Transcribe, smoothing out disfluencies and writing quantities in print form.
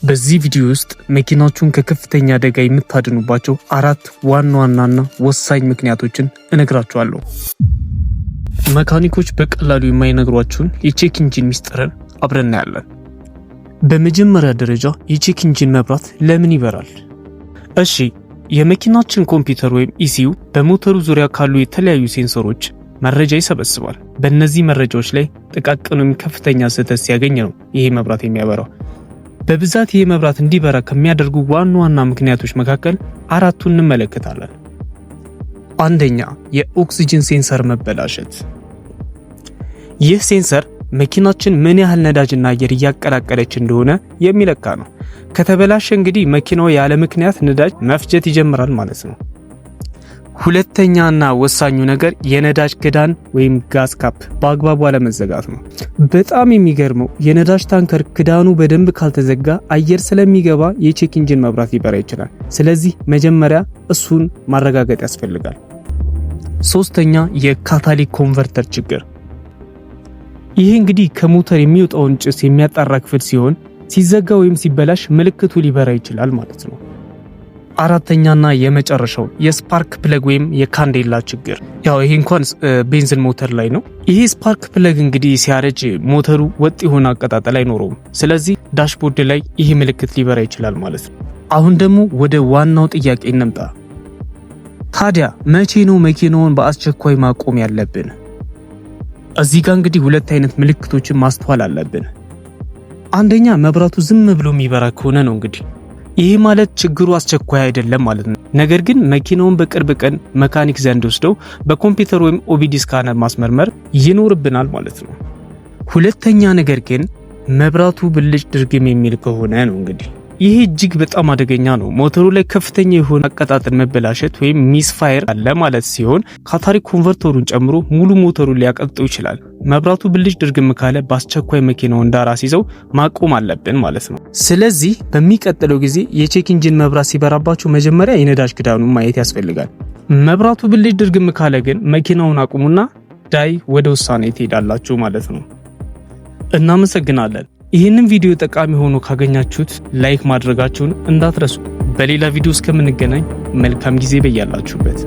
በዚህ ቪዲዮ ውስጥ መኪናችሁን ከከፍተኛ አደጋ የምታድኑባቸው 4 ዋና ዋናና ወሳኝ ምክንያቶችን እነግራችኋለሁ። መካኒኮች በቀላሉ የማይነግሯችሁን የቼክ ኢንጂን ሚስጥርን አብረን እናያለን። በመጀመሪያ ደረጃ የቼክ ኢንጂን መብራት ለምን ይበራል? እሺ፣ የመኪናችን ኮምፒውተር ወይም ኢሲዩ በሞተሩ ዙሪያ ካሉ የተለያዩ ሴንሰሮች መረጃ ይሰበስባል። በእነዚህ መረጃዎች ላይ ጥቃቅን ወይም ከፍተኛ ስህተት ሲያገኝ ነው ይሄ መብራት የሚያበራው። በብዛት ይሄ መብራት እንዲበራ ከሚያደርጉ ዋና ዋና ምክንያቶች መካከል 4ቱን እንመለከታለን። አንደኛ፣ የኦክሲጅን ሴንሰር መበላሸት። ይህ ሴንሰር መኪናችን ምን ያህል ነዳጅና አየር እያቀላቀለች እንደሆነ የሚለካ ነው። ከተበላሸ እንግዲህ መኪናው ያለ ምክንያት ነዳጅ መፍጀት ይጀምራል ማለት ነው። ሁለተኛና ወሳኙ ነገር የነዳጅ ክዳን ወይም ጋዝ ካፕ በአግባቡ አለመዘጋት ነው። በጣም የሚገርመው የነዳጅ ታንከር ክዳኑ በደንብ ካልተዘጋ አየር ስለሚገባ የቼክ ኢንጂን መብራት ሊበራ ይችላል። ስለዚህ መጀመሪያ እሱን ማረጋገጥ ያስፈልጋል። ሶስተኛ፣ የካታሊክ ኮንቨርተር ችግር። ይህ እንግዲህ ከሞተር የሚወጣውን ጭስ የሚያጣራ ክፍል ሲሆን ሲዘጋ ወይም ሲበላሽ ምልክቱ ሊበራ ይችላል ማለት ነው። አራተኛና የመጨረሻው የስፓርክ ፕለግ ወይም የካንዴላ ችግር። ያው ይሄ እንኳን ቤንዚን ሞተር ላይ ነው። ይሄ ስፓርክ ፕለግ እንግዲህ ሲያረጅ ሞተሩ ወጥ የሆነ አቀጣጠል አይኖረውም። ስለዚህ ዳሽቦርድ ላይ ይሄ ምልክት ሊበራ ይችላል ማለት ነው። አሁን ደግሞ ወደ ዋናው ጥያቄ እንምጣ። ታዲያ መቼ ነው መኪናውን በአስቸኳይ ማቆም ያለብን? እዚህ ጋር እንግዲህ 2 አይነት ምልክቶችን ማስተዋል አለብን። አንደኛ፣ መብራቱ ዝም ብሎ የሚበራ ከሆነ ነው እንግዲህ ይህ ማለት ችግሩ አስቸኳይ አይደለም ማለት ነው። ነገር ግን መኪናውን በቅርብ ቀን መካኒክ ዘንድ ወስደው በኮምፒውተር ወይም ኦቢዲ ስካነር ማስመርመር ይኖርብናል ማለት ነው። ሁለተኛ ነገር ግን መብራቱ ብልጭ ድርግም የሚል ከሆነ ነው እንግዲህ ይህ እጅግ በጣም አደገኛ ነው። ሞተሩ ላይ ከፍተኛ የሆነ አቀጣጠል መበላሸት ወይም ሚስፋየር አለ ማለት ሲሆን ካታሊክ ኮንቨርተሩን ጨምሮ ሙሉ ሞተሩን ሊያቀጥጠው ይችላል። መብራቱ ብልጭ ድርግም ካለ በአስቸኳይ መኪናውን እንዳራስ ይዘው ማቆም አለብን ማለት ነው። ስለዚህ በሚቀጥለው ጊዜ የቼክ ኢንጂን መብራት ሲበራባችሁ መጀመሪያ የነዳጅ ክዳኑን ማየት ያስፈልጋል። መብራቱ ብልጭ ድርግም ካለ ግን መኪናውን አቁሙና ዳይ ወደ ውሳኔ ትሄዳላችሁ ማለት ነው። እናመሰግናለን። ይህንን ቪዲዮ ጠቃሚ ሆኖ ካገኛችሁት ላይክ ማድረጋችሁን እንዳትረሱ። በሌላ ቪዲዮ እስከምንገናኝ መልካም ጊዜ በያላችሁበት።